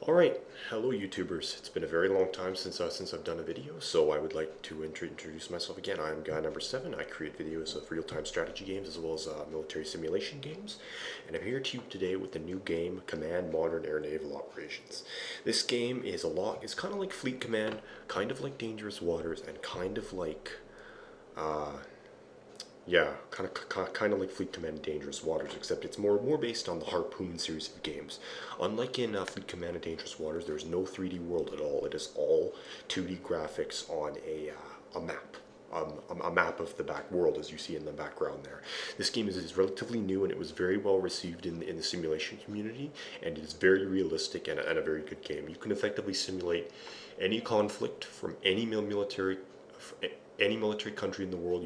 Alright, hello YouTubers. It's been a very long time since I've done a video, so I would like to introduce myself again. I'm guy number 7. I create videos of real-time strategy games as well as military simulation games, and I'm here to you today with the new game, Command Modern Air Naval Operations. This game is kind of like Fleet Command, kind of like Dangerous Waters, and kind of like yeah, kind of like Fleet Command and Dangerous Waters, except it's more based on the Harpoon series of games. Unlike in Fleet Command and Dangerous Waters, there's no 3D world at all. It is all 2D graphics on a map. A map of the back world, as you see in the background there. This game is relatively new, and it was very well received in the simulation community, and it is very realistic and a very good game. You can effectively simulate any conflict from any military country in the world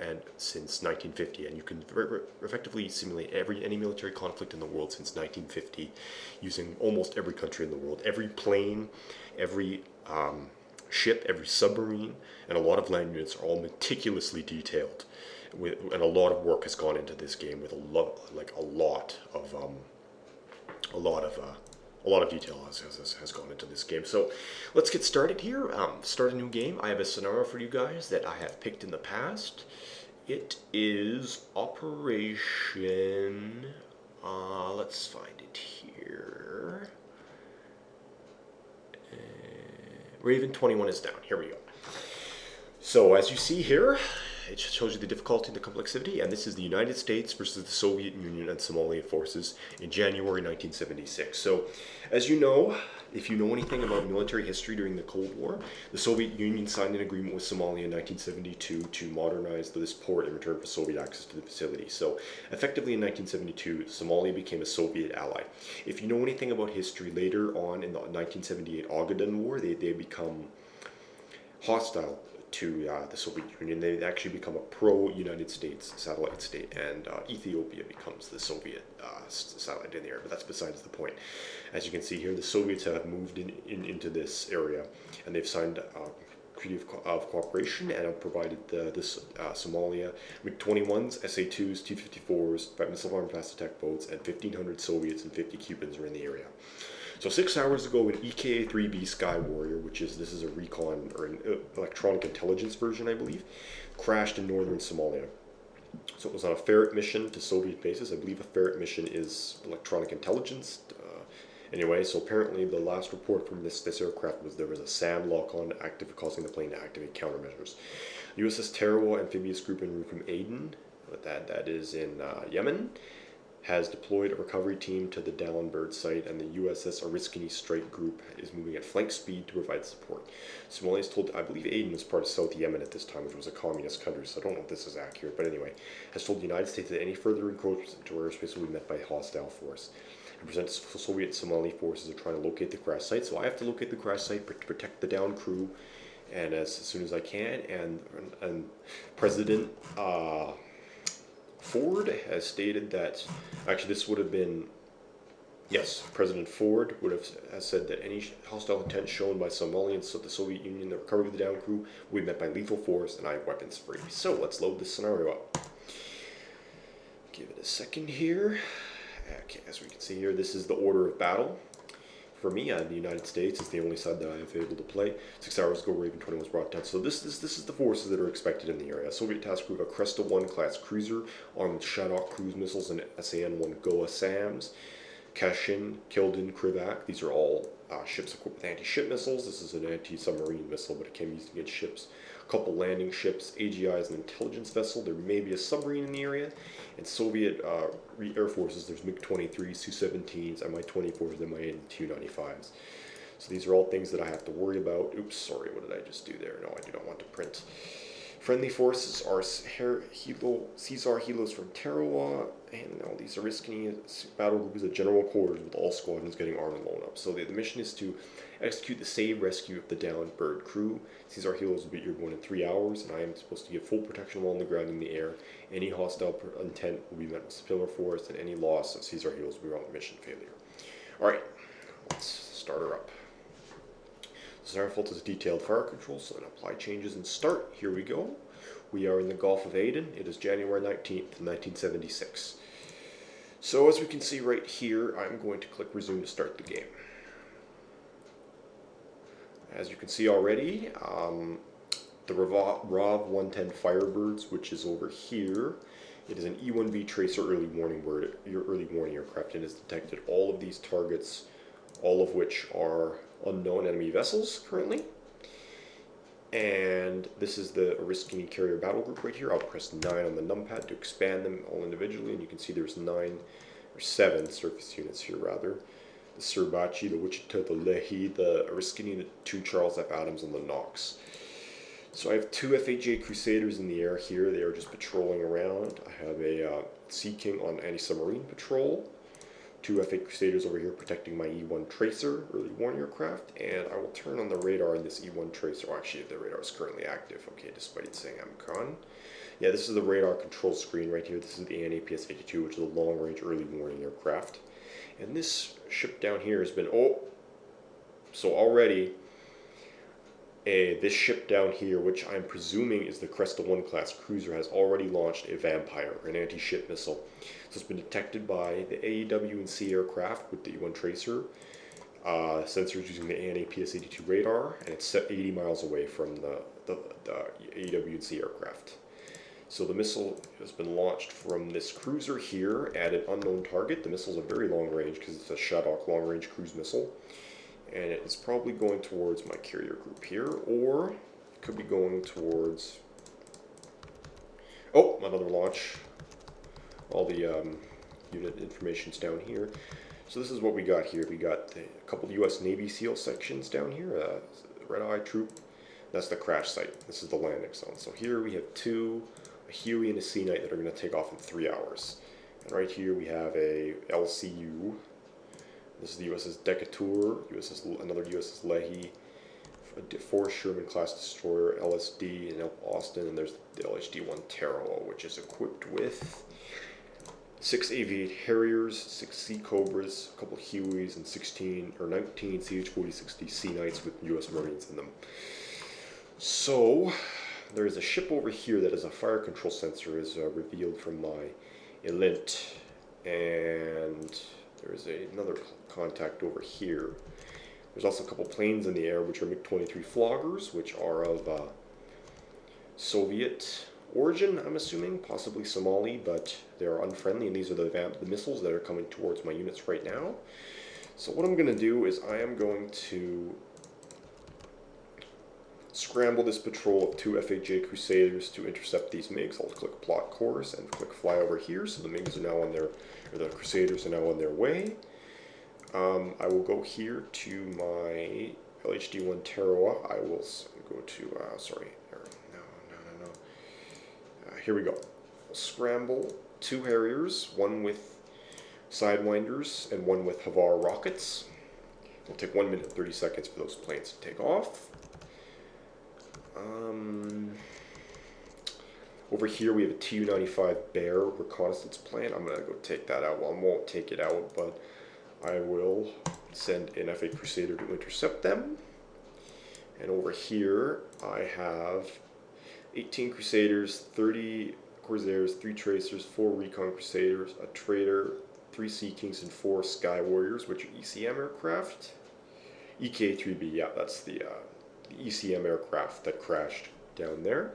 and since 1950, and you can effectively simulate any military conflict in the world since 1950 using almost every country in the world. Every plane, every ship, every submarine, and a lot of land units are all meticulously detailed, and a lot of work has gone into this game with a lot of detail has gone into this game. So let's get started here. Start a new game. I have a scenario for you guys that I have picked in the past. It is Operation... let's find it here. Raven 21 is down. Here we go. So as you see here, it shows you the difficulty and the complexity, and this is the United States versus the Soviet Union and Somalia forces in January 1976. So, as you know, if you know anything about military history during the Cold War, the Soviet Union signed an agreement with Somalia in 1972 to modernize this port in return for Soviet access to the facility. So, effectively in 1972, Somalia became a Soviet ally. If you know anything about history, later on in the 1978 Ogaden War, they become hostile to the Soviet Union. They actually become a pro-United States satellite state, and Ethiopia becomes the Soviet satellite in the area, but that's besides the point. As you can see here, the Soviets have moved into this area, and they've signed a treaty of cooperation and have provided Somalia MiG-21s, SA-2s, T-54s, missile-armed fast attack boats, and 1,500 Soviets and 50 Cubans are in the area. So 6 hours ago, an EKA-3B Sky Warrior, this is a recon or an electronic intelligence version, I believe, crashed in northern Somalia. So it was on a ferret mission to Soviet bases. I believe a ferret mission is electronic intelligence. Anyway, so apparently the last report from this aircraft was there was a SAM lock-on causing the plane to activate countermeasures. USS Tarawa amphibious group en route from Aden, that is in Yemen, has deployed a recovery team to the Dallenberg site, and the USS Oriskany Strike Group is moving at flank speed to provide support. Somalia is told, I believe Aden was part of South Yemen at this time, which was a communist country, so I don't know if this is accurate, but anyway, has told the United States that any further encroachments into airspace will be met by hostile force. It presents Soviet and Somali forces are trying to locate the crash site, so I have to locate the crash site to protect the downed crew, and as soon as I can, and President Ford has stated that, actually this would have been, yes, President Ford has said that any hostile intent shown by Somalians of the Soviet Union, the recovery of the downed crew, will be met by lethal force, and I have weapons free. So let's load this scenario up. Give it a second here. Okay, as we can see here, this is the order of battle. For me, the United States is the only side that I have been able to play. 6 hours ago, Raven 20 was brought down. So this is the forces that are expected in the area. Soviet task group, a Cresta-1 class cruiser armed with Shadok cruise missiles and SAN-1 Goa SAMs. Kashin, Kildin, Krivak, these are all ships equipped with anti-ship missiles. This is an anti-submarine missile, but it can be used against ships. A couple landing ships, AGI is an intelligence vessel. There may be a submarine in the area. And Soviet Air Forces, there's MiG-23s, Su-17s, Mi-24s, and Mi-Tu-95s. So these are all things that I have to worry about. Oops, sorry, what did I just do there? No, I do not want to print. Friendly forces are Caesar Helos from Tarawa, and all these Oriskany battle group is a general quarters with all squadrons getting armed and blown up. So the mission is to execute the save rescue of the downed bird crew. Caesar Helos will be airborne in 3 hours, and I am supposed to give full protection while on the ground in the air. Any hostile intent will be met with spiller force, and any loss of Caesar Helos will be around mission failure. Alright, let's start her up. Starfault is detailed fire control, so then apply changes and start. Here we go. We are in the Gulf of Aden. It is January 19th, 1976. So as we can see right here, I'm going to click resume to start the game. As you can see already, the RAV 110 Firebirds, which is over here, it is an E-1B tracer early warning aircraft, and has detected all of these targets, all of which are unknown enemy vessels currently. And this is the Oriskany carrier battle group right here. I'll press 9 on the numpad to expand them all individually, and you can see there's 7 surface units here rather. The Surbachi, the Wichita, the Leahy, the Oriskany, the 2 Charles F. Adams, and the Knox. So I have 2 FHA Crusaders in the air here. They are just patrolling around. I have a Sea King on anti-submarine patrol. 2 FA Crusaders over here protecting my E-1 tracer, early warning aircraft, and I will turn on the radar in this E-1 tracer. Oh, actually, the radar is currently active, okay, despite it saying I'm gone. Yeah, this is the radar control screen right here. This is the ANAPS-52, which is a long-range early warning aircraft. And this ship down here has been, so already, this ship down here, which I'm presuming is the Cresta 1 class cruiser, has already launched a Vampire, an anti-ship missile. So it's been detected by the AEW and C aircraft with the E-1 tracer, sensors using the ANAPS-82 radar, and it's set 80 miles away from the AEW and C aircraft. So the missile has been launched from this cruiser here at an unknown target. The missile is a very long range because it's a Shadok long-range cruise missile. And it's probably going towards my carrier group here, or it could be going towards, another launch. All the unit information's down here. So this is what we got here. We got a couple of US Navy SEAL sections down here, Red Eye Troop. That's the crash site. This is the landing zone. So here we have 2, a Huey and a Sea Knight, that are going to take off in 3 hours. And right here we have a LCU. This is the USS Decatur, another USS Leahy, a 4 Sherman class destroyer, LSD, and Austin, and there's the LHD-1 Tarawa, which is equipped with 6 AV-8 Harriers, 6 Sea Cobras, a couple Hueys, and 19 CH-4060 Sea Knights with US Marines in them. So there is a ship over here that is a fire control sensor, is revealed from my ELINT, and there is another contact over here. There's also a couple planes in the air, which are MiG-23 Floggers, which are of Soviet origin, I'm assuming, possibly Somali, but they are unfriendly, and these are the missiles that are coming towards my units right now. So what I'm going to do is I am going to scramble this patrol of 2 FHA Crusaders to intercept these MiGs. I'll click plot course and click fly over here, so the MiGs are now on their, or the Crusaders are now on their way. I will go here to my LHD-1 Tarawa. I will go to, here we go. I'll scramble 2 Harriers, one with Sidewinders and one with Havar rockets. It'll take 1 minute and 30 seconds for those planes to take off. Over here we have a Tu-95 Bear reconnaissance plane. I'm going to go take that out. Well, I won't take it out, but I will send an FA Crusader to intercept them. And over here I have 18 Crusaders, 30 Corsairs, 3 Tracers, 4 Recon Crusaders, a Trader, 3 Sea Kings, and 4 Sky Warriors, which are ECM aircraft. EK-3B, yeah, that's the ECM aircraft that crashed down there.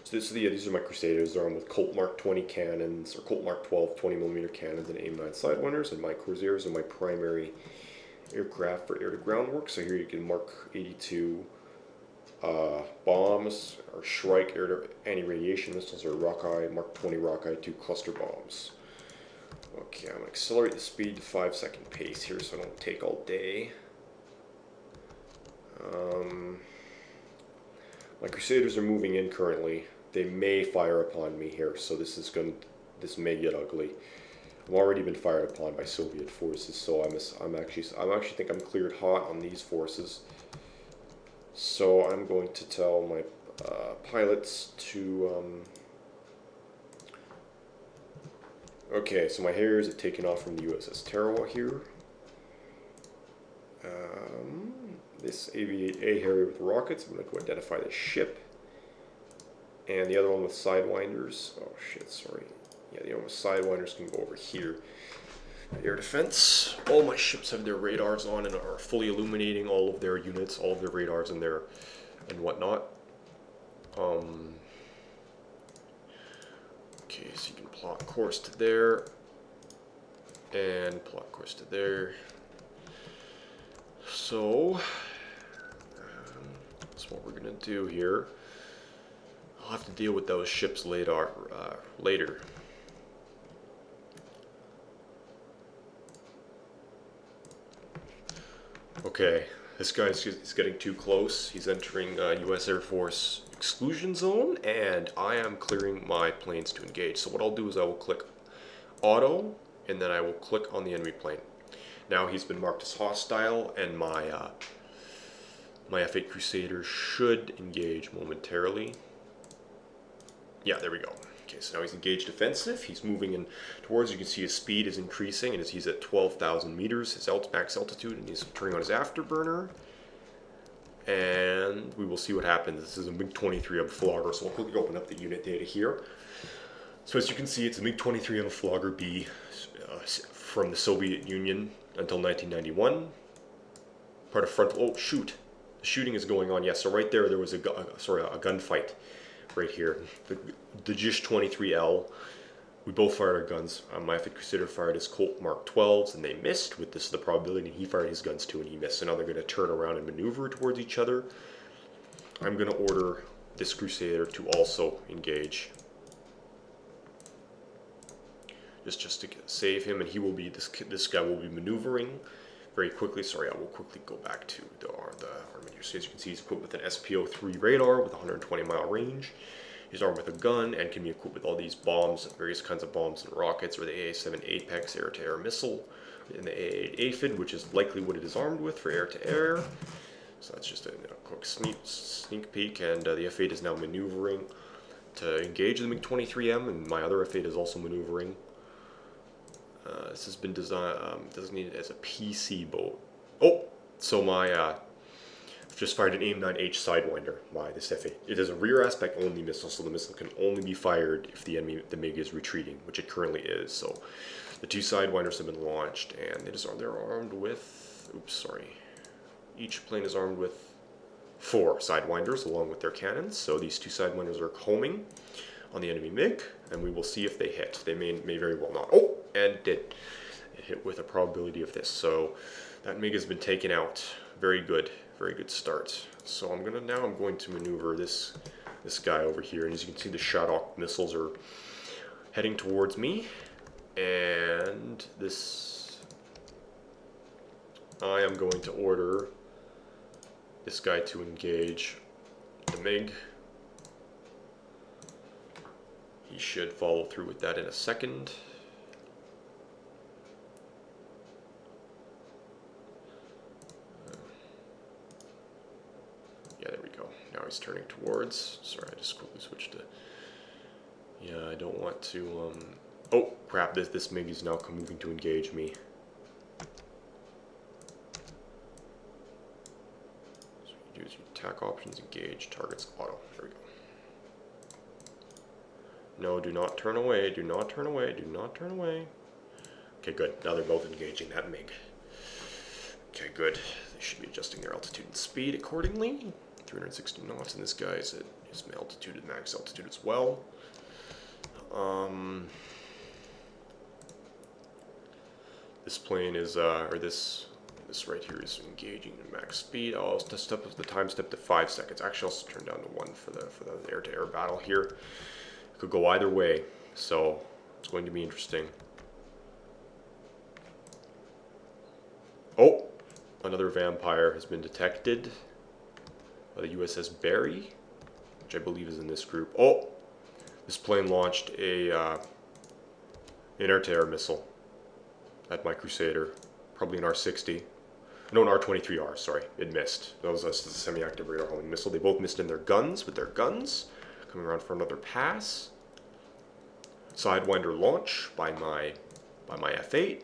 So these are my Crusaders. They're armed with Colt Mark 20 cannons, or Colt Mark 12 20mm cannons, and AIM-9 Sidewinders, and my Corsairs are my primary aircraft for air-to-ground work. So here you can Mark 82 bombs, or Shrike anti-radiation missiles, or Rockeye, Mark 20 Rockeye 2 cluster bombs. Okay, I'm going to accelerate the speed to 5-second pace here so I don't take all day. My Crusaders are moving in currently. They may fire upon me here, so this may get ugly. I've already been fired upon by Soviet forces, so I actually think I'm cleared hot on these forces. So I'm going to tell my pilots to okay, so my Harriers have taken off from the USS Tarawa here. This AV-8A Harrier with rockets, I'm going to go identify the ship. And the other one with Sidewinders, oh shit, sorry. Yeah, the other one with Sidewinders can go over here. Air defense. All my ships have their radars on and are fully illuminating all of their units, all of their radars and their and whatnot. Okay, so you can plot course to there and plot course to there. So that's what we're gonna do here. I'll have to deal with those ships later. Okay, this guy is getting too close. He's entering U.S. Air Force exclusion zone, and I am clearing my planes to engage. So what I'll do is I will click auto, and then I will click on the enemy plane. Now he's been marked as hostile, and my F-8 Crusader should engage momentarily. Yeah, there we go. Okay, so now he's engaged defensive. He's moving in towards, you can see his speed is increasing, and he's at 12,000 meters, his max altitude, and he's turning on his afterburner. And we will see what happens. This is a MiG-23M Flogger, so I'll quickly open up the unit data here. So as you can see, it's a MiG-23M Flogger B from the Soviet Union until 1991. Part of frontal, oh shoot, the shooting is going on. Yeah, so right there was a gunfight. Right here, the Jish 23L. We both fired our guns. My F-8 Crusader fired his Colt Mark 12s, and they missed. With this, the probability, and he fired his guns too, and he missed. So now they're going to turn around and maneuver towards each other. I'm going to order this Crusader to also engage, just to save him, and he will be this guy will be maneuvering very quickly. Sorry, I will quickly go back to the armament here. So as you can see, he's equipped with an SPO-3 radar with 120-mile range. He's armed with a gun and can be equipped with all these bombs, various kinds of bombs and rockets, or the AA-7 Apex air-to-air missile, and the AA-8 Aphid, which is likely what it is armed with for air-to-air. So that's just a quick sneak peek, and the F-8 is now maneuvering to engage the MiG-23M, and my other F-8 is also maneuvering. This has been designated as a PC boat. Oh, so I've just fired an AIM-9H Sidewinder by this F-8. It is a rear aspect only missile, so the missile can only be fired if the MiG is retreating, which it currently is. So the two Sidewinders have been launched, and they're armed with, each plane is armed with 4 Sidewinders along with their cannons. So these two Sidewinders are homing on the enemy MiG, and we will see if they hit. They may very well not. Oh, and did. It hit with a probability of this. So that MiG has been taken out. Very good start. So I'm going to maneuver this guy over here, and as you can see, the Shadok missiles are heading towards me, and I am going to order this guy to engage the MiG. He should follow through with that in a second. Yeah, there we go. Now he's turning towards. Sorry, I just quickly switched to. Yeah, I don't want to. Oh crap! This MiG is now moving to engage me. So you do is you attack options, engage, targets, auto. There we go. No, do not turn away. Do not turn away. Do not turn away. Okay, good. Now they're both engaging that MiG. Okay, good. They should be adjusting their altitude and speed accordingly. 360 knots, and this guy is at his altitude and max altitude as well. This plane is, this right here is engaging at max speed. I'll step up the time step to 5 seconds. Actually, I'll turn down to 1 for the air-to-air battle here. It could go either way, so it's going to be interesting. Oh, another Vampire has been detected by the USS Barry, which I believe is in this group. Oh, this plane launched an air-to-air missile at my Crusader, probably an R-60. No, an R-23R, sorry, it missed. That was a semi-active radar homing missile. They both missed in their guns, with their guns. Coming around for another pass. Sidewinder launch by my F-8.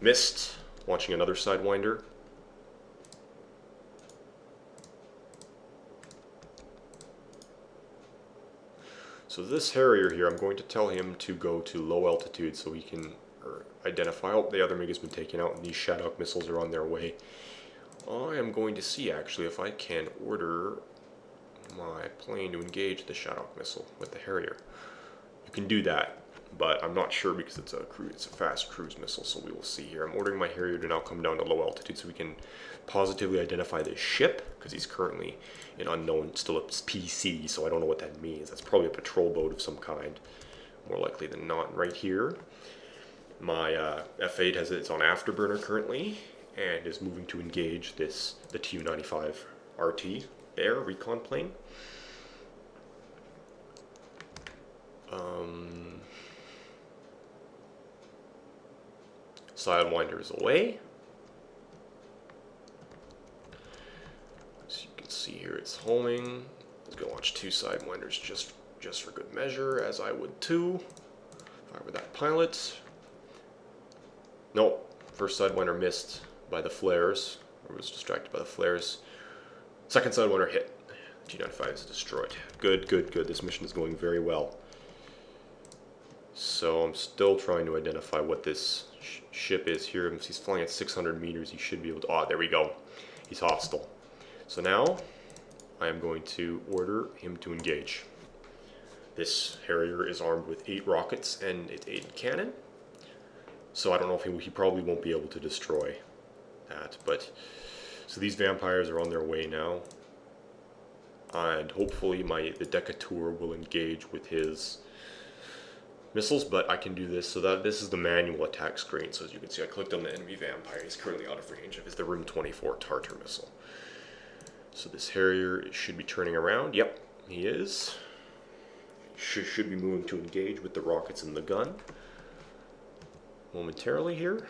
Missed, launching another Sidewinder. So this Harrier here, I'm going to tell him to go to low altitude so he can identify, oh, the other MiG has been taken out and these Shadow missiles are on their way. I am going to see actually if I can order my plane to engage the Shadow missile with the Harrier. You can do that, but I'm not sure because it's a fast cruise missile, so we will see here. I'm ordering my Harrier to now come down to low altitude so we can positively identify this ship, because he's currently an unknown, still a PC, so I don't know what that means. That's probably a patrol boat of some kind, more likely than not. Right here, my F8 it's on afterburner currently, and is moving to engage the Tu-95 RT Bear recon plane. Sidewinder is away. So you can see here it's homing. Let's go launch 2 Sidewinders just for good measure, as I would too, if I were that pilot. Nope, first Sidewinder missed by the flares, or was distracted by the flares. Second Sidewinder hit. Tu-95 is destroyed. Good, good, good. This mission is going very well. So I'm still trying to identify what this ship is here. If he's flying at 600 meters, he should be able to... Ah, there we go. He's hostile. So now I am going to order him to engage. This Harrier is armed with 8 rockets and its 8 cannon. So I don't know if he probably won't be able to destroy that. But so these vampires are on their way now. And hopefully the Decatur will engage with his missiles, but I can do this so that this is the manual attack screen. So as you can see, I clicked on the enemy vampire. He's currently out of range of the Rim 24 Tartar missile. So this Harrier should be turning around. Yep, he is. Should be moving to engage with the rockets and the gun momentarily here.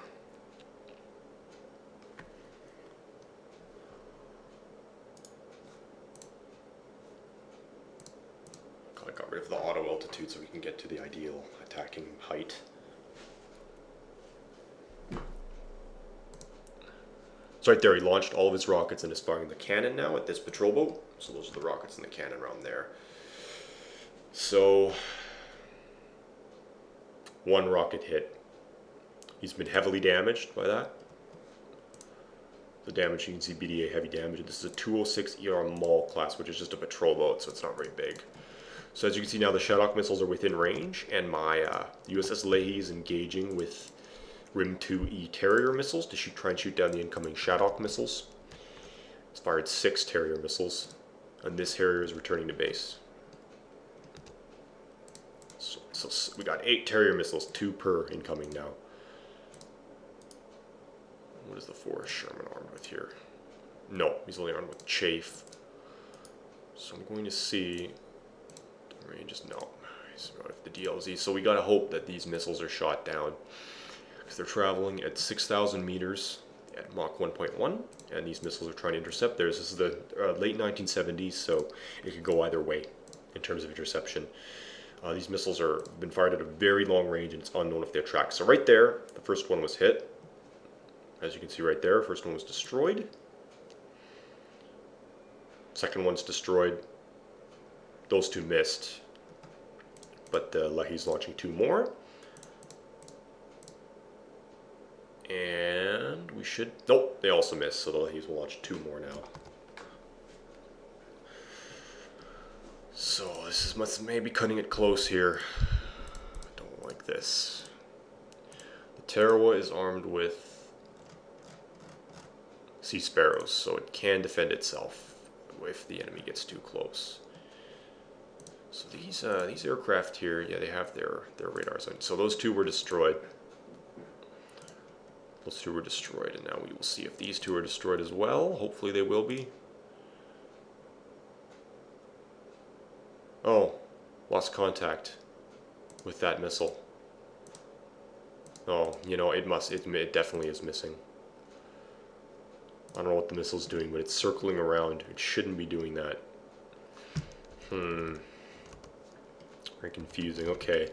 I got rid of the auto altitude so we can get to the ideal attacking height. So right there, he launched all of his rockets and is firing the cannon now at this patrol boat. So those are the rockets and the cannon around there. So 1 rocket hit. He's been heavily damaged by that. The damage, you can see BDA heavy damage. This is a 206 ER Maul class, which is just a patrol boat, so it's not very big. So as you can see now, the Shadow missiles are within range, and my USS Leahy is engaging with Rim 2E Terrier missiles to try and shoot down the incoming Shadow missiles. It's fired 6 Terrier missiles, and this Harrier is returning to base. So we got 8 Terrier missiles, 2 per incoming now. What is the Forrest Sherman armed with here? No, he's only armed with chaff. So I'm going to see... range is no. He's out the DLZ. So we gotta hope that these missiles are shot down, because they're traveling at 6,000 meters at Mach 1.1, and these missiles are trying to intercept theirs. This is the late 1970s, so it could go either way in terms of interception. These missiles are been fired at a very long range, and it's unknown if they're tracked. So right there, the first one was hit. As you can see right there, first one was destroyed. Second one's destroyed. Those 2 missed, but Leahy's launching 2 more. And we should... Nope, they also missed, so the Leahy's will launch 2 more now. So this is maybe cutting it close here. I don't like this. The Tarawa is armed with Sea Sparrows, so it can defend itself if the enemy gets too close. So these aircraft here, yeah, they have their radars on. So those 2 were destroyed. Those 2 were destroyed, and now we will see if these 2 are destroyed as well. Hopefully they will be. Oh, lost contact with that missile. Oh, you know, it definitely is missing. I don't know what the missile's doing, but it's circling around. It shouldn't be doing that. Very confusing. Okay.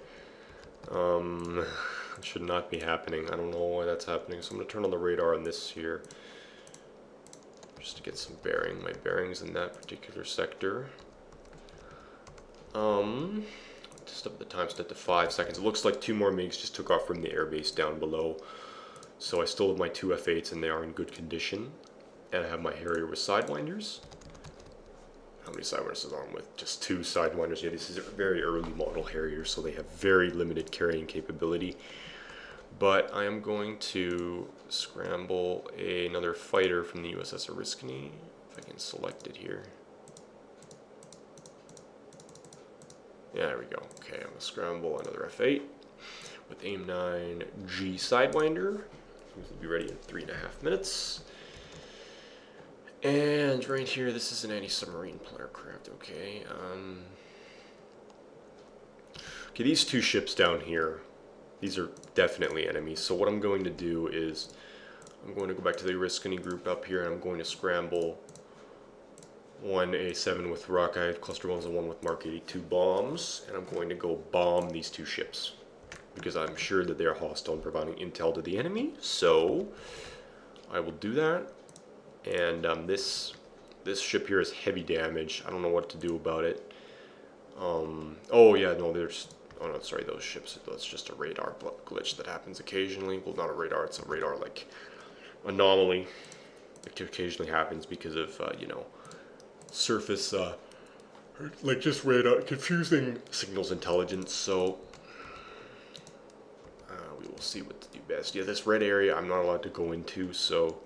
It should not be happening. I don't know why that's happening. So I'm going to turn on the radar on this here, just to get some my bearings in that particular sector. step the time set to 5 seconds. It looks like 2 more MiGs just took off from the airbase down below. So I still have my 2 F8s and they are in good condition. And I have my Harrier with Sidewinders. How many Sidewinders is on with? Just 2 Sidewinders. Yeah, this is a very early model Harrier, so they have very limited carrying capability. But I am going to scramble another fighter from the USS Oriskany, if I can select it here. Yeah, there we go. Okay, I'm going to scramble another F8 with AIM-9G Sidewinder. This will be ready in 3.5 minutes. And right here, this is an anti-submarine aircraft, okay. Okay, these 2 ships down here, these are definitely enemies. So what I'm going to do is, I'm going to go back to the Oriskany group up here, and I'm going to scramble one A7 with rocket cluster bombs and one with Mark 82 bombs, and I'm going to go bomb these 2 ships because I'm sure that they are hostile and providing intel to the enemy. So I will do that. And this ship here is heavy damage. I don't know what to do about it. Oh yeah, no, oh no, sorry, those ships. That's just a radar glitch that happens occasionally. Well, not a radar. It's a radar like anomaly that occasionally happens because of you know, surface like just radar confusing signals intelligence. So we will see what to do best. Yeah, this red area I'm not allowed to go into. So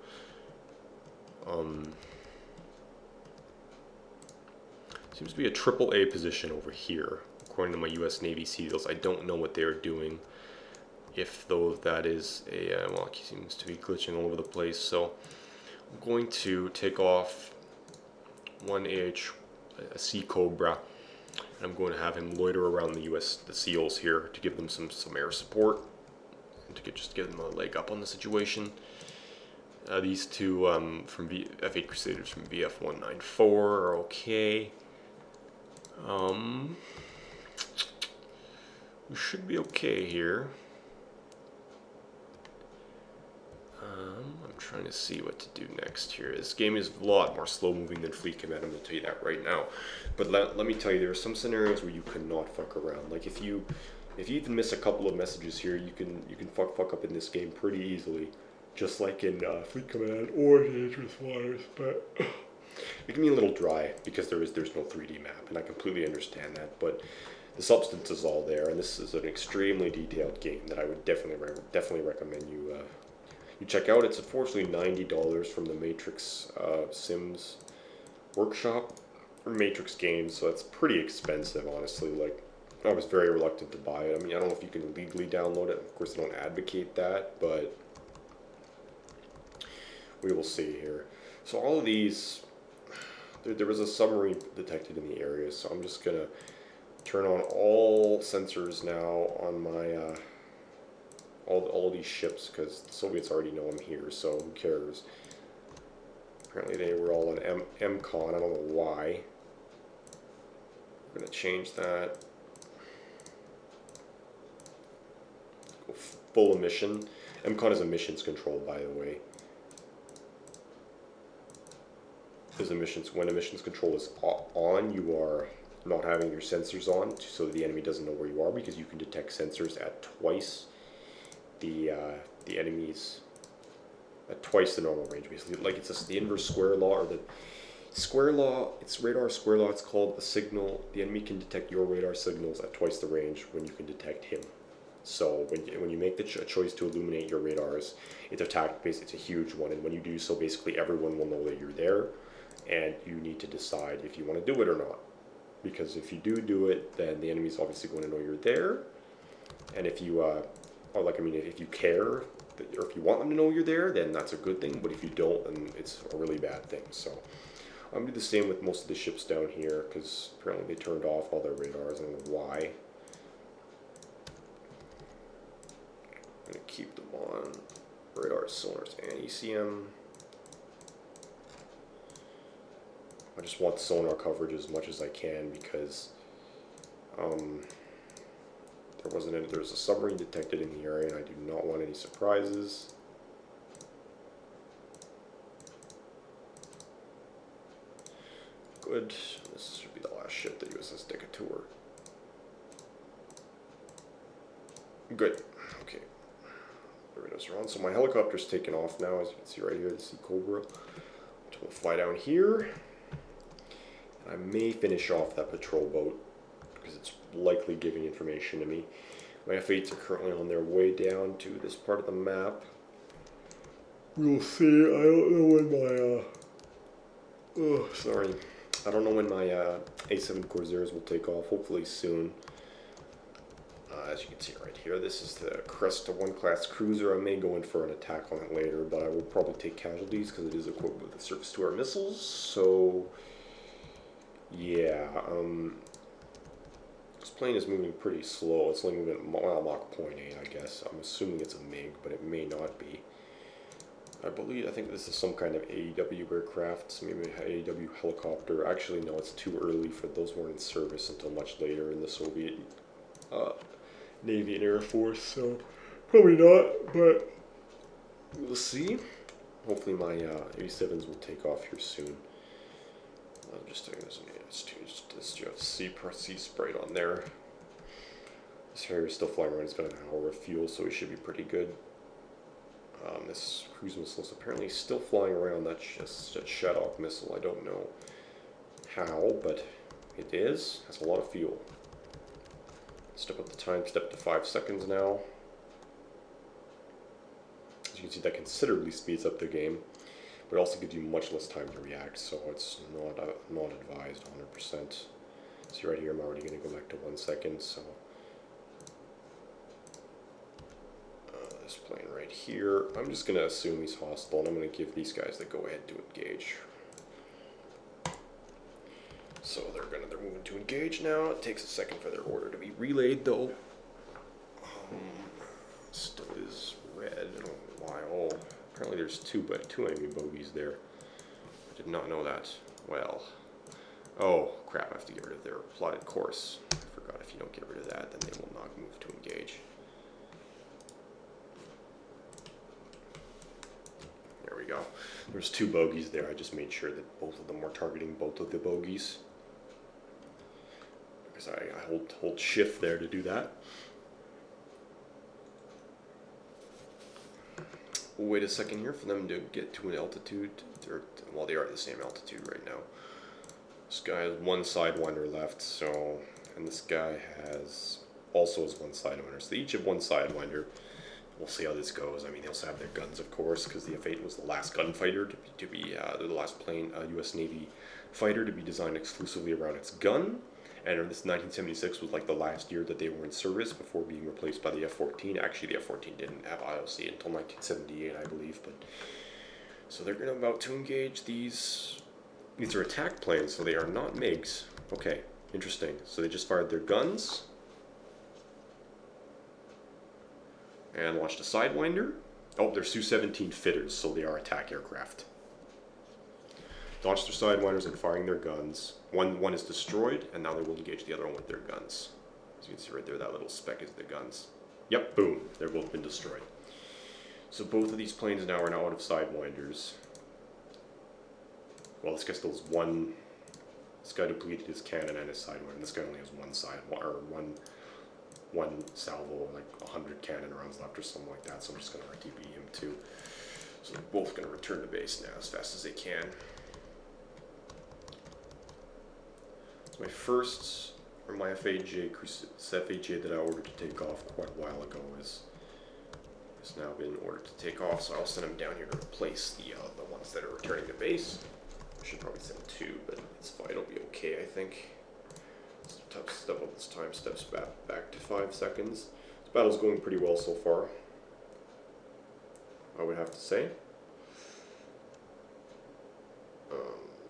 seems to be a AAA position over here, according to my U.S. Navy SEALs. I don't know what they're doing. If though that is a well, it seems to be glitching all over the place. So I'm going to take off one a Sea Cobra, and I'm going to have him loiter around the SEALs here to give them some air support and to just give them a leg up on the situation. These 2 from F8 Crusaders from VF-194 are okay. We should be okay here. I'm trying to see what to do next here. This game is a lot more slow moving than Fleet Command, I'm going to tell you that right now. But let me tell you, there are some scenarios where you cannot fuck around. Like if you even miss a couple of messages here, you can fuck up in this game pretty easily. Just like in Fleet Command or Dangerous Waters, but it can be a little dry because there's no 3D map, and I completely understand that. But the substance is all there, and this is an extremely detailed game that I would definitely recommend you check out. It's unfortunately $90 from the Matrix Sims Workshop or Matrix Games, so it's pretty expensive, honestly. Like, I was very reluctant to buy it. I mean, I don't know if you can legally download it. Of course, I don't advocate that, but we will see here. So all of these, there was a submarine detected in the area, so I'm just gonna turn on all sensors now on my all these ships, because the Soviets already know I'm here, so who cares? Apparently they were all on MCON. I don't know why. I'm gonna change that. Go full emission. MCON is emissions control, by the way. When emissions control is on, you are not having your sensors on, so the enemy doesn't know where you are, because you can detect sensors at twice the enemy's at twice the normal range, basically. Like, it's just the inverse square law, or the square law. It's radar square law. It's called the signal. The enemy can detect your radar signals at twice the range when you can detect him. So when you make the choice to illuminate your radars, it's a tactic base. It's a huge one, and when you do so, basically everyone will know that you're there, and you need to decide if you want to do it or not. Because if you do it, then the enemy's obviously going to know you're there, and if you if you care, or if you want them to know you're there, then that's a good thing. But if you don't, then it's a really bad thing. So I'm gonna do the same with most of the ships down here, because apparently they turned off all their radars. I don't know why. I'm gonna keep them on. Radar, sonars, and ECM. I just want sonar coverage as much as I can, because there's a submarine detected in the area, and I do not want any surprises. Good. This should be the last ship, the USS Decatur. Good. Okay. Radars are on. So my helicopter's taken off now, as you can see right here, the Sea Cobra. I'm going to fly down here. I may finish off that patrol boat because it's likely giving information to me. My F-8s are currently on their way down to this part of the map. We'll see. I don't know when my sorry. I don't know when my A7 Corsairs will take off. Hopefully soon. As you can see right here, this is the Cresta 1 class cruiser. I may go in for an attack on it later, but I will probably take casualties because it is equipped with the surface-to-air missiles. So yeah, this plane is moving pretty slow. It's only moving at Mach 0.8, I guess. I'm assuming it's a MiG, but it may not be. I think this is some kind of AEW aircraft, maybe an AEW helicopter. Actually, no, it's too early for those weren't in service until much later in the Soviet Navy and Air Force, so probably not, but we'll see. Hopefully my A7s will take off here soon. I'm just doing this C sprite on there. This Harrier is still flying around. It's got an hour of fuel, so it should be pretty good. This cruise missile is apparently still flying around. That's just a Shadok missile. I don't know how, but it is. Has a lot of fuel. Step up the time step to 5 seconds now. As you can see, that considerably speeds up the game, but it also gives you much less time to react, so it's not advised 100%. See right here, I'm already going to go back to 1 second, so this plane right here, I'm just going to assume he's hostile, and I'm going to give these guys the go-ahead to engage. So they're moving to engage now. It takes a second for their order to be relayed, though. Still is red. I don't know why. Oh, apparently there's two enemy bogies there. I did not know that. Well, oh crap! I have to get rid of their plotted course. I forgot. If you don't get rid of that, then they will not move to engage. There we go. There's two bogies there. I just made sure that both of them were targeting both of the bogies. Because I hold shift there to do that. We'll wait a second here for them to get to an altitude. Well, they are at the same altitude right now. This guy has one Sidewinder left, so, and this guy also has one Sidewinder. So they each have one Sidewinder. We'll see how this goes. I mean, they also have their guns, of course, because the F-8 was the last gunfighter they're the last plane, U.S. Navy fighter to be designed exclusively around its gun. And this 1976 was like the last year that they were in service before being replaced by the F-14. Actually, the F-14 didn't have IOC until 1978, I believe. But so they're about to engage these. These are attack planes, so they are not MiGs. Okay, interesting. So they just fired their guns and launched a Sidewinder. Oh, they're Su-17 fitters, so they are attack aircraft. Launched their Sidewinders and firing their guns. One is destroyed, and now they will engage the other one with their guns. As you can see right there, that little speck is the guns. Yep, boom, they're both been destroyed. So both of these planes now are out of Sidewinders. Well, this guy still has one. This guy depleted his cannon and his Sidewinder, and this guy only has one salvo, like 100 cannon rounds left or something like that, so I'm just going to RTB him too. So they're both going to return to base now as fast as they can. My first, or my FAJ that I ordered to take off quite a while ago has now been ordered to take off, so I'll send them down here to replace the ones that are returning to base. I should probably send two, but it's fine, it'll be okay, I think. Step up this time steps back to 5 seconds. This battle's going pretty well so far, I would have to say.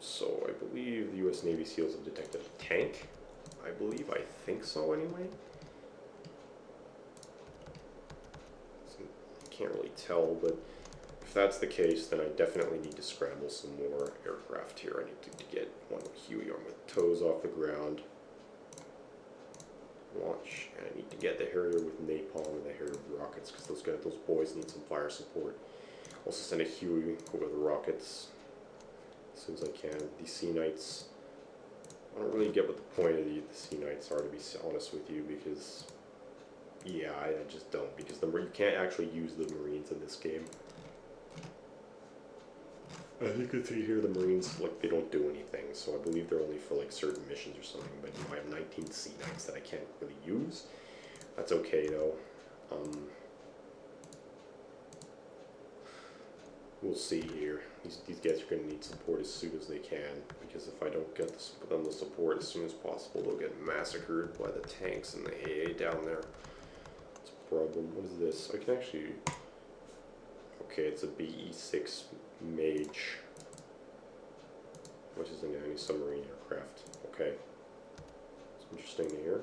So I believe the U.S. Navy SEALs have detected a tank. I think so anyway. So I can't really tell, but if that's the case, then I definitely need to scramble some more aircraft here. I need to get one Huey armed with toes off the ground. Launch, and I need to get the Harrier with napalm and the Harrier with rockets, because those boys need some fire support. Also send a Huey with rockets as soon as I can. These Sea Knights, I don't really get what the point of the Sea Knights are, to be honest with you, because Yeah, I just don't, because you can't actually use the Marines in this game. As you can see here, the Marines, like, they don't do anything, so I believe they're only for, like, certain missions or something, but you know, I have 19 Sea Knights that I can't really use. That's okay, though. We'll see here. These guys are going to need support as soon as they can, because if I don't get them the support as soon as possible, they'll get massacred by the tanks and the AA down there. It's a problem. What is this? I can actually... Okay, it's a BE-6 Mage, which is an anti-submarine aircraft. Okay. It's interesting to hear.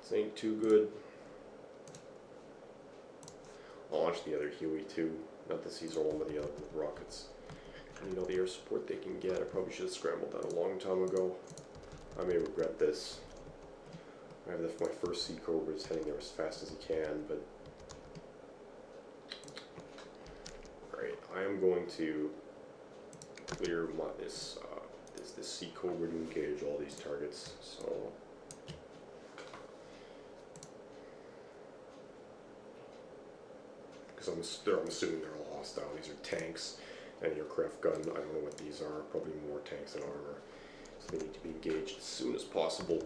This ain't too good. I'll launch the other Huey too. Not that these are one of the other rockets. And you know, the air support they can get, I probably should have scrambled that a long time ago. I may regret this. I have my first Sea Cobra is heading there as fast as he can, but... Alright, I am going to clear this Sea Cobra to engage all these targets, so... I'm assuming they're all hostile. These are tanks and aircraft gun. I don't know what these are. Probably more tanks and armor. So they need to be engaged as soon as possible.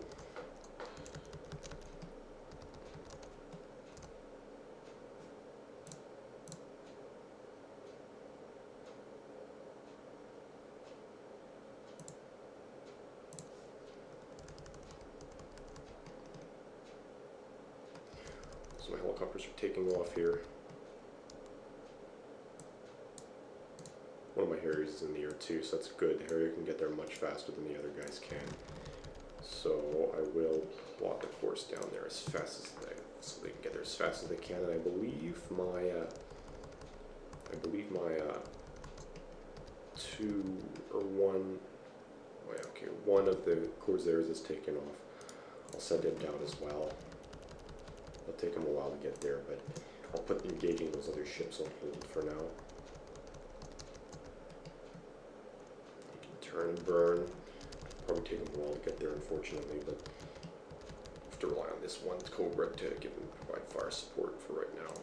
So my helicopters are taking off here. One of my Harriers is in the air too, so that's good. The Harrier can get there much faster than the other guys can. So I will plot the course down there as fast as so they can get there as fast as they can. And I believe my one of the Corsairs is taken off. I'll send him down as well. It'll take him a while to get there, but I'll put engaging those other ships on hold for now. Turn and burn. Probably take them a while to get there, unfortunately, but I have to rely on this one Cobra to provide fire support for right now.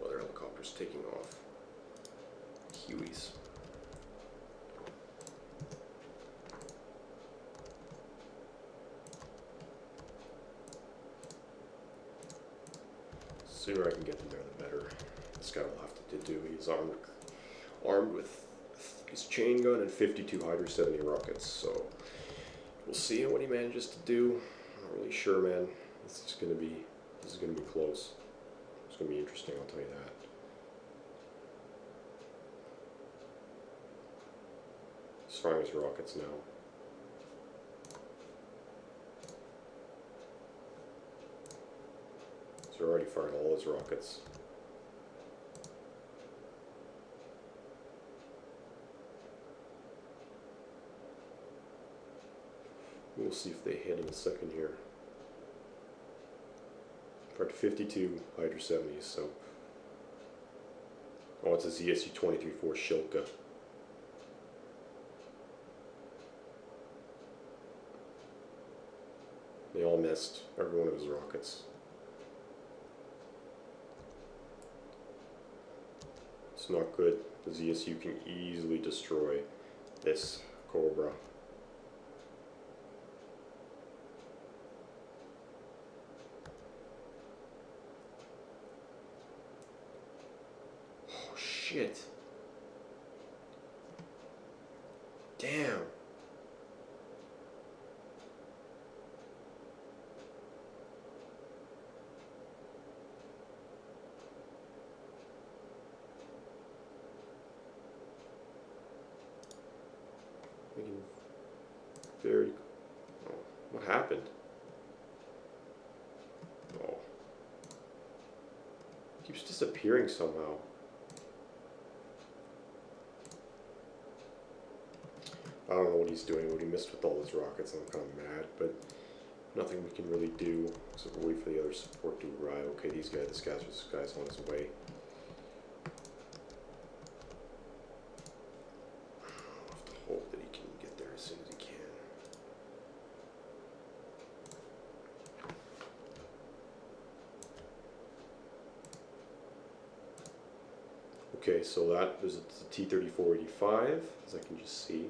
Other helicopters taking off. Hueys. The sooner I can get them there, the better. This guy will have to do. He's armed with his chain gun and 52 Hydra 70 rockets. So we'll see what he manages to do. I'm not really sure, man. This is gonna be close. It's gonna be interesting, I'll tell you that. He's firing his rockets now. So already fired all his rockets. We'll see if they hit in a second here. Fired 52 Hydra 70s, so... Oh, it's a ZSU-23-4 Shilka. They all missed every one of his rockets. It's not good. The ZSU can easily destroy this Cobra. Oh shit. Damn. Making very... Oh, what happened? Oh. Keeps disappearing somehow. I don't know what he's doing, what he missed with all his rockets. I'm kind of mad, but nothing we can really do except wait for the other support to arrive. Okay, this guy's on his way. I'll have to hope that he can get there as soon as he can. Okay, so that was a T-34-85, as I can just see.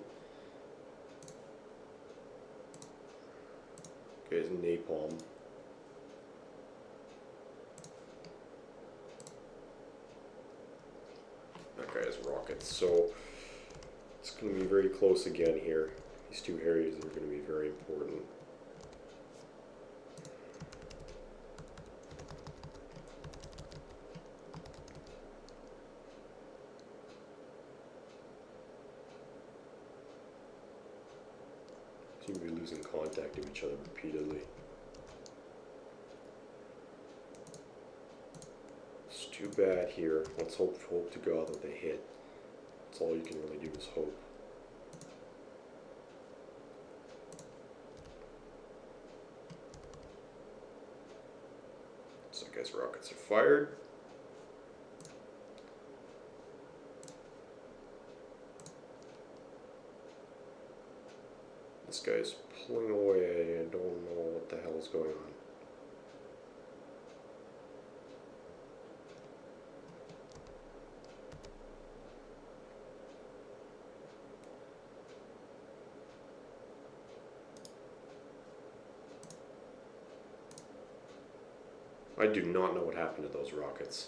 Okay, it's napalm. That guy has rockets, so it's going to be very close again here. These two areas are going to be very important. Seem to be losing contact of each other repeatedly. It's too bad here. Let's hope to God that they hit. That's all you can really do is hope. So I guess rockets are fired. This guy's pulling away. I don't know what the hell is going on. I do not know what happened to those rockets.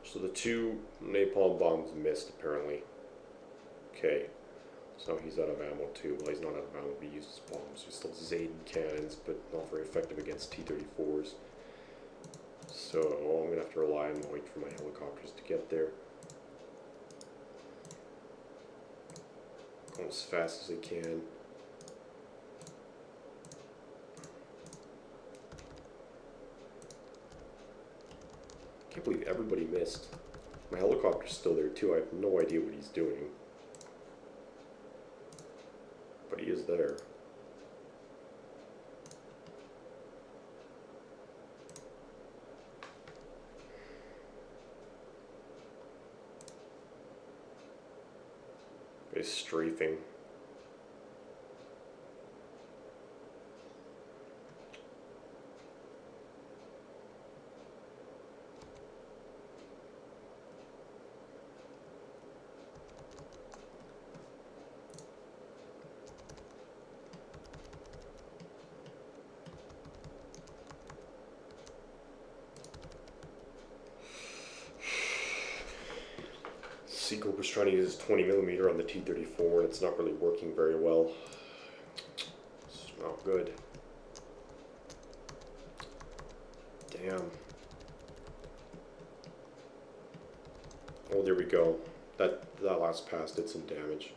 So the two napalm bombs missed apparently. Okay. So he's out of ammo too. Well, he's not out of ammo, but he uses bombs. He's still Zayden cannons, but not very effective against T-34s. So I'm going to have to rely on wait for my helicopters to get there. Going as fast as I can. Can't believe everybody missed. My helicopter's still there too. I have no idea what he's doing. But he is there. He's strafing. Seagull was trying to use 20mm on the T-34 and it's not really working very well. It's not good. Damn. Oh, there we go. That last pass did some damage.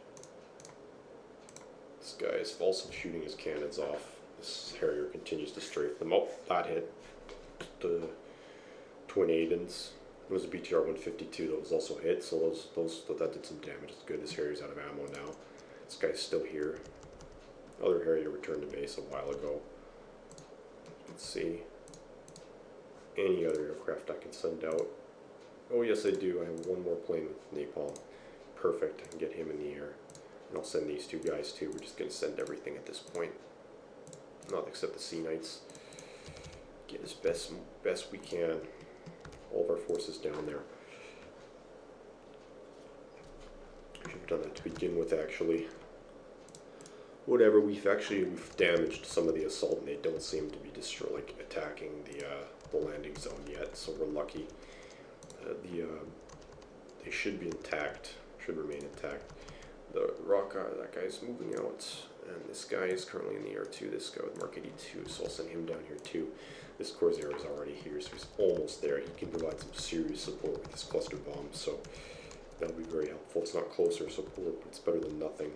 This guy is also shooting his cannons off. This Harrier continues to strafe them. Oh, that hit the twin Aidens. It was a BTR-152 that was also hit, so that did some damage. It's good. This Harrier's out of ammo now. This guy's still here. Other Harrier returned to base a while ago. Let's see. Any other aircraft I can send out. Oh yes, I do. I have one more plane with napalm. Perfect. I can get him in the air. And I'll send these two guys too. We're just going to send everything at this point. Not except the Sea Knights. Get as best we can. All of our forces down there. I should have done that to begin with, actually. Whatever, we've damaged some of the assault, and they don't seem to be attacking the landing zone yet. So we're lucky. They should be intact. Should remain intact. The that guy's moving out, And this guy is currently in the air too, this guy with Mark 82, so I'll send him down here too. This Corsair is already here, so he's almost there. He can provide some serious support with this cluster bomb, so that'll be very helpful. It's not closer support, but it's better than nothing.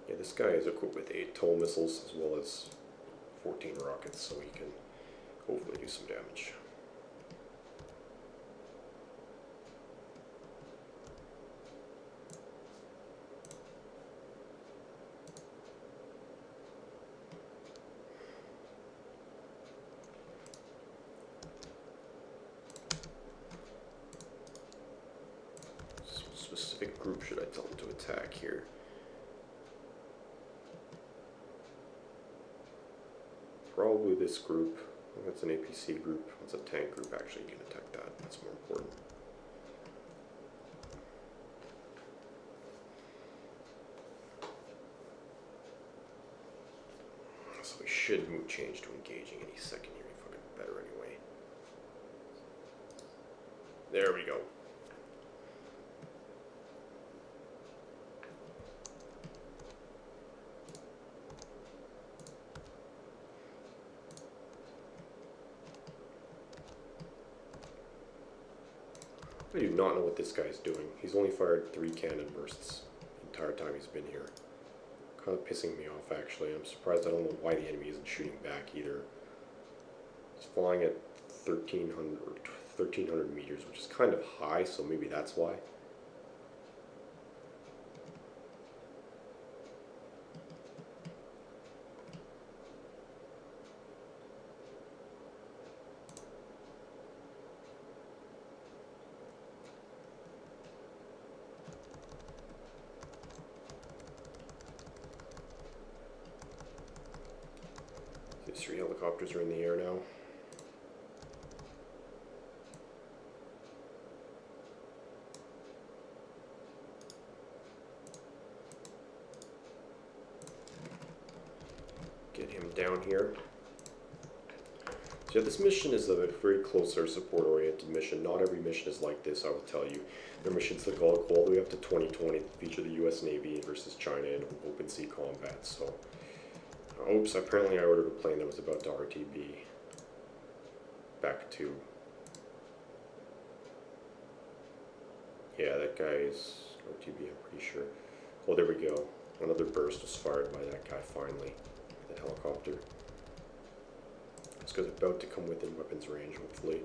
Yeah, this guy is equipped with 8 TOW missiles as well as 14 rockets, so he can hopefully do some damage. Specific group should I tell them to attack here? Probably this group. I think that's an APC group. That's a tank group. Actually, you can attack that. That's more important. So we should move change to engaging any second here. Fucking better anyway. There we go. I do not know what this guy's doing. He's only fired 3 cannon bursts the entire time he's been here. Kind of pissing me off, actually. I'm surprised. I don't know why the enemy isn't shooting back either. He's flying at 1,300 meters, which is kind of high, so maybe that's why. These 3 helicopters are in the air now. Get him down here. So yeah, this mission is a very close air support oriented mission. Not every mission is like this, I will tell you. There are missions that go all the way up to 2020 that feature the US Navy versus China in open sea combat. So, oops, apparently I ordered a plane that was about to RTB back to... Yeah, that guy is RTB, I'm pretty sure. Oh, there we go. Another burst was fired by that guy finally. The helicopter. This guy's about to come within weapons range, hopefully.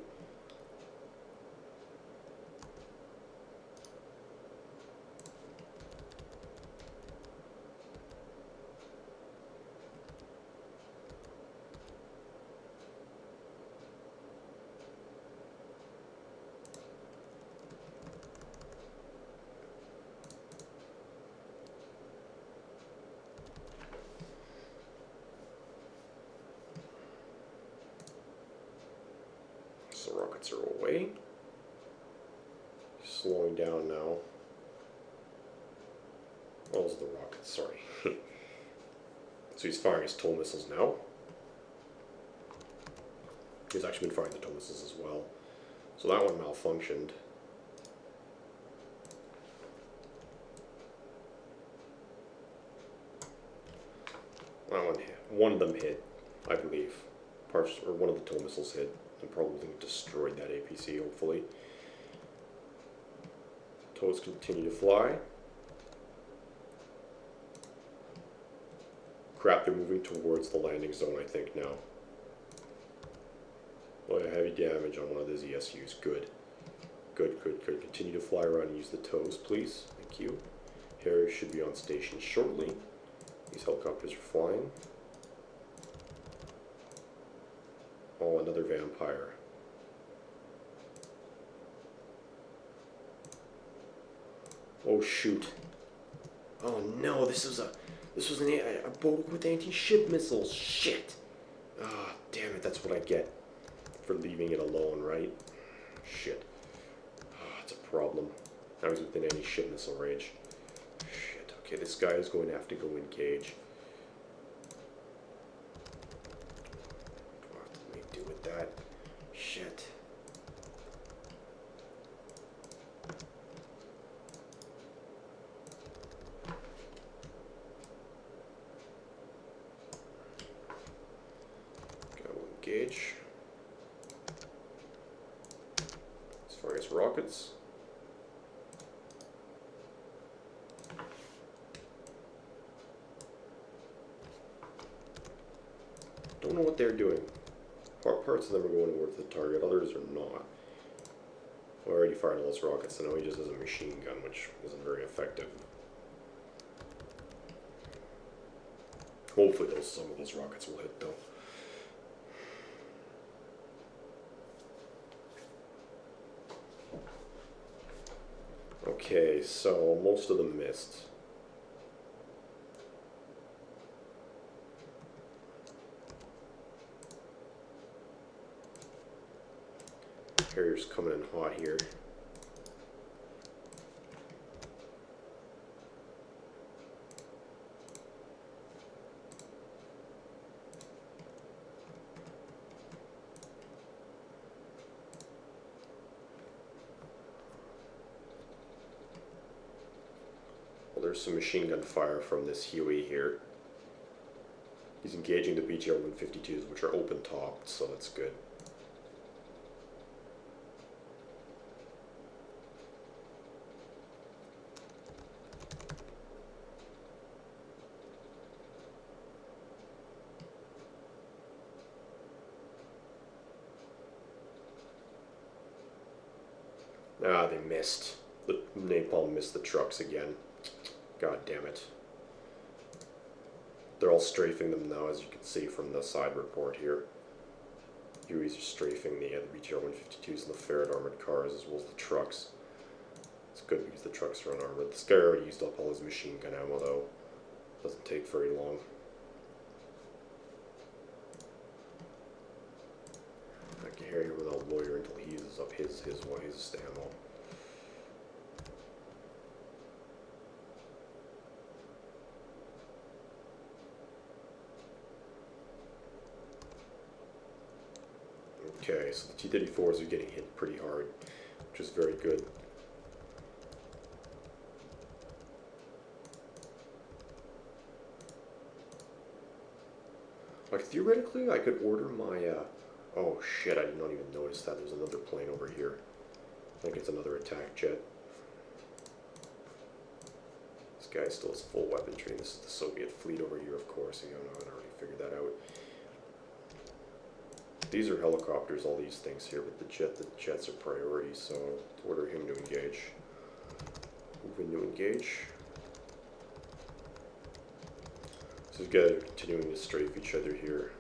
So the rockets are away. Slowing down now. Oh, those are the rockets, sorry. So he's firing his TOW missiles now. He's actually been firing the TOW missiles as well. So that one malfunctioned. That one hit. One of them hit, I believe. Parts, or one of the TOW missiles hit. And probably destroyed that APC, hopefully. TOWs continue to fly. Crap, they're moving towards the landing zone, I think, now. Oh, yeah, heavy damage on one of those ESUs. Good. Good, good, good. Continue to fly around and use the TOWs, please. Thank you. Harriers should be on station shortly. These helicopters are flying. Oh, another vampire. Oh shoot. Oh no, this was a boat with anti-ship missiles. Shit. Ah, damn it, that's what I get for leaving it alone, right? Shit. Ah, it's a problem. Now he's within anti-ship missile range. Shit. Okay, this guy is going to have to go engage. That shit. those rockets. Don't know what they're doing. Parts of them are going towards the target, others are not. I already fired all those rockets, and now he just has a machine gun, which isn't very effective. Hopefully some of those rockets will hit, though. Okay, so most of them missed. Carrier's coming in hot here. Well, there's some machine gun fire from this Huey here. He's engaging the BTR-152s, which are open-topped, so that's good. Ah, they missed. The napalm missed the trucks again. God damn it. They're all strafing them now, as you can see from the side report here. Hueys are strafing the BTR-152s and the Ferret armored cars, as well as the trucks. It's good because the trucks are unarmored. This guy already used up all his machine gun ammo, though. Doesn't take very long. I can hear you without lawyer until he uses up his ammo. Okay, so the T-34s are getting hit pretty hard, which is very good. Like, theoretically, I could order my, oh shit, I did not even notice that. There's another plane over here. I think it's another attack jet. This guy still has full weaponry. This is the Soviet fleet over here, of course. You know, I already figured that out. These are helicopters, all these things here, but the jets are priority, so I'll order him to engage. Move in to engage. So these guys are continuing to strafe each other here.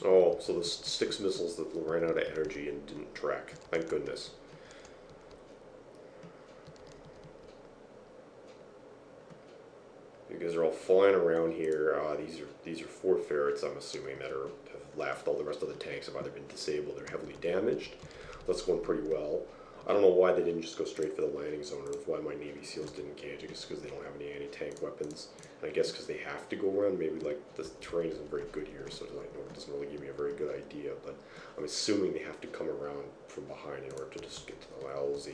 Oh, so the 6 missiles that ran out of energy and didn't track. Thank goodness. You guys are all flying around here. These are 4 ferrets, I'm assuming, that have left. All the rest of the tanks have either been disabled or heavily damaged. That's going pretty well. I don't know why they didn't just go straight for the landing zone, or why my Navy SEALs didn't engage. I guess because they don't have any anti-tank weapons. And I guess because they have to go around. Maybe like the terrain isn't very good here, so it doesn't really give me a very good idea. But I'm assuming they have to come around from behind in order to just get to the LZ,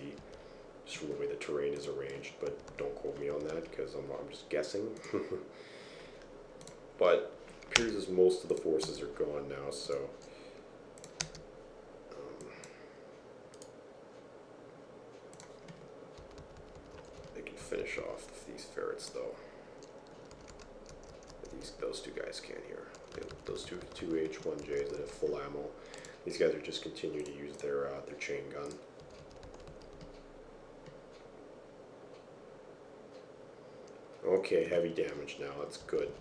just from the way the terrain is arranged. But don't quote me on that, because I'm just guessing. But it appears as most of the forces are gone now, so. Finish off these ferrets, though. Those 2 guys can't here. Those two H-1Js that have full ammo. These guys are just continuing to use their chain gun. Okay, heavy damage now. That's good.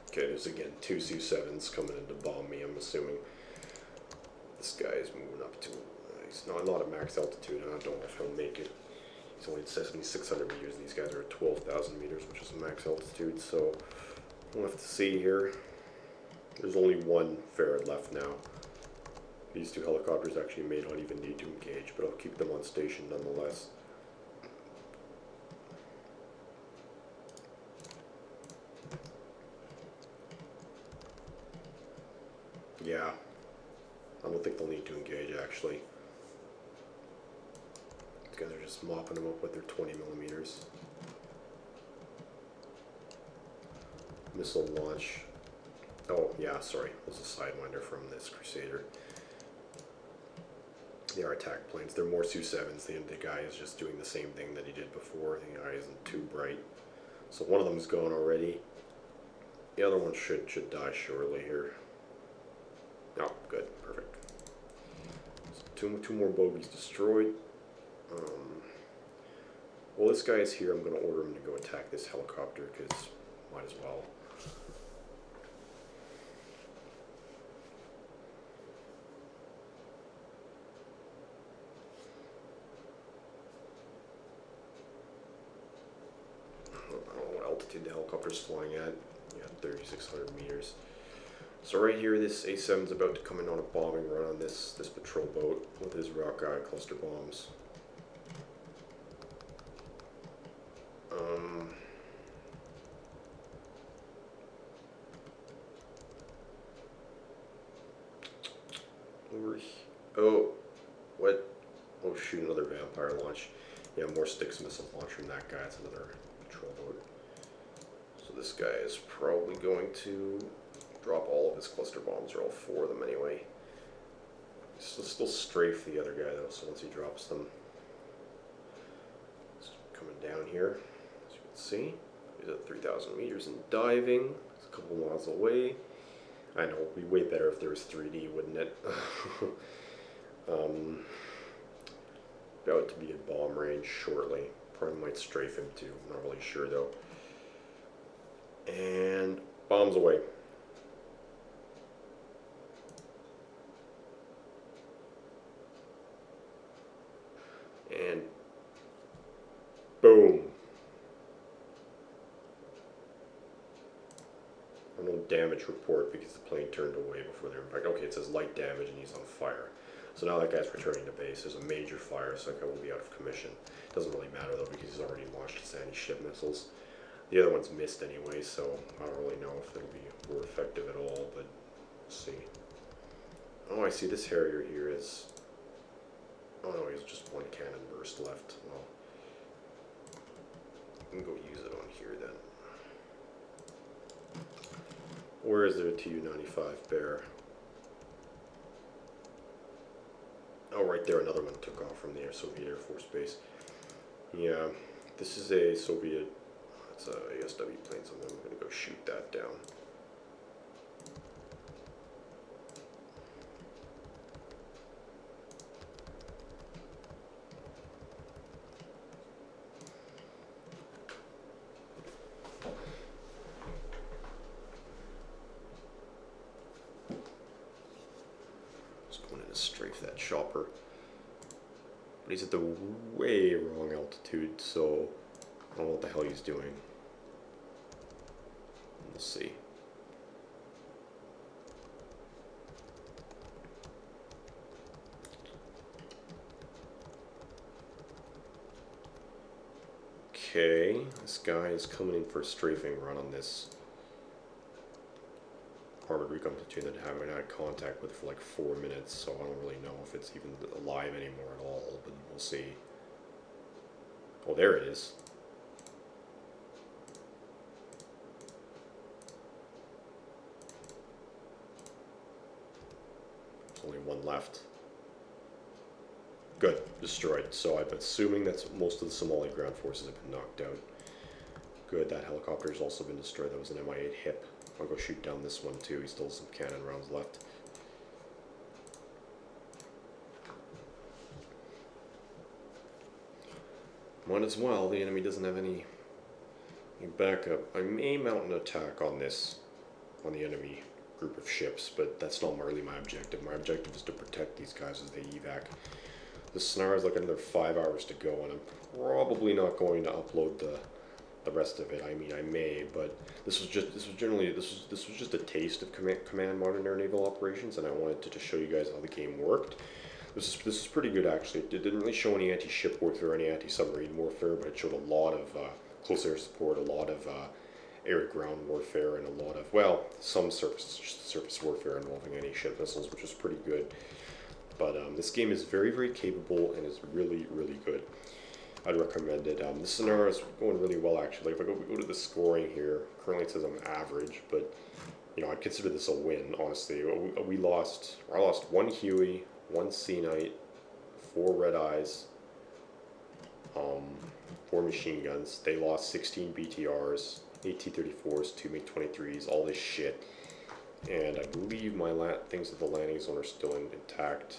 Okay, there's again 2 Su-7s coming in to bomb me, I'm assuming. This guy is moving up to, he's not at max altitude, and I don't know if he'll make it. He's only at 7,600 meters, and these guys are at 12,000 meters, which is max altitude, so we'll have to see here. There's only one ferret left now. These two helicopters actually may not even need to engage, but I'll keep them on station nonetheless. Yeah, I don't think they'll need to engage actually. These guys are just mopping them up with their 20 millimeters. Missile launch. Oh, yeah, sorry. There's a Sidewinder from this Crusader. They are attack planes. They're more Su-7s. The guy is just doing the same thing that he did before. The eye isn't too bright. So one of them is gone already. The other one should die shortly here. Oh, good. Perfect. So two more bogies destroyed. Well, this guy is here. I'm going to order him to go attack this helicopter because might as well. I don't know what altitude the helicopter's flying at. Yeah, 3,600 meters. So right here, this A7 is about to come in on a bombing run on this patrol boat with his Rockeye cluster bombs. Oh, what? Oh shoot, another Vampire launch. Yeah, more Styx missile launch from that guy. It's another patrol boat. So this guy is probably going to drop all of his cluster bombs, or all 4 of them anyway. He'll still strafe the other guy though, so once he drops them. It's coming down here, as you can see. He's at 3,000 meters and diving. It's a couple miles away. I know, it'd be way better if there was 3D, wouldn't it? About to be at bomb range shortly. Probably might strafe him too, I'm not really sure though. And bombs away. And boom. No damage report because the plane turned away before their impact. Okay, it says light damage and he's on fire. So now that guy's returning to base. There's a major fire, so that guy will be out of commission. Doesn't really matter though because he's already launched his anti-ship missiles. The other one's missed anyway, so I don't really know if it'll be more effective at all, but we'll see. Oh, I see this Harrier here is... Oh no, he has just 1 cannon burst left. Well, we can go use it on here then. Where is their Tu-95 bear? Oh, right there, another one took off from the Soviet Air Force Base. Yeah, this is a Soviet, it's a ASW plane, so I'm going to go shoot that down. Strafe that chopper, but he's at the way wrong altitude, so I don't know what the hell he's doing. We'll see. Okay, this guy is coming in for a strafing run on this armored recon platoon that I haven't had contact with for like 4 minutes, so I don't really know if it's even alive anymore at all, but we'll see. Oh, there it is. There's only one left. Good, destroyed. So I'm assuming that most of the Somali ground forces have been knocked out. Good, that helicopter has also been destroyed. That was an Mi-8 HIP. I'll go shoot down this one too. He still has some cannon rounds left. Might as well. The enemy doesn't have any backup. I may mount an attack on the enemy group of ships, but that's not really my objective. My objective is to protect these guys as they evac. This scenario is like another 5 hours to go, and I'm probably not going to upload the rest of it. I mean, I may, but this was just a taste of command modern air naval operations, and I wanted to just show you guys how the game worked. This is pretty good actually. It didn't really show any anti-ship warfare, any anti-submarine warfare, but it showed a lot of close air support, a lot of air-ground warfare, and a lot of, well, some surface warfare involving anti-ship missiles, which is pretty good. But this game is very, very capable and is really, really good. I'd recommend it. This scenario is going really well actually. Like if I go to the scoring here, currently it says I'm average, but you know, I'd consider this a win, honestly. I lost one Huey, one Sea Knight, 4 Red Eyes, 4 machine guns. They lost 16 BTRs, 8 T-34s, 2 MiG-23s, all this shit. And I believe my things at the landing zone are still intact.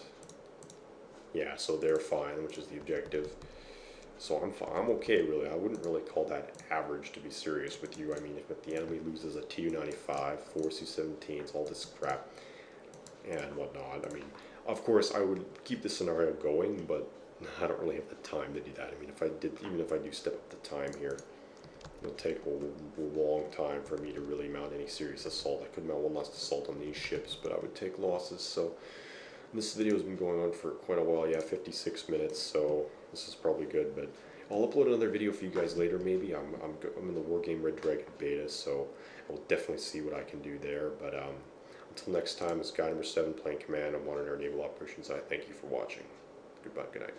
Yeah, so they're fine, which is the objective. So I'm fine. I'm okay, really. I wouldn't really call that average, to be serious with you. I mean, if the enemy loses a Tu-95, 4 Su-17s, all this crap, and whatnot. I mean, of course, I would keep the scenario going, but I don't really have the time to do that. I mean, even if I do step up the time here, it'll take a long time for me to really mount any serious assault. I could mount one last assault on these ships, but I would take losses. So this video has been going on for quite a while. Yeah, 56 minutes. So this is probably good. But I'll upload another video for you guys later. Maybe I'm in the Wargame Red Dragon beta, so I'll definitely see what I can do there. But until next time, it's guy number 7 playing command on modern air naval operations. I thank you for watching. Goodbye. Good night.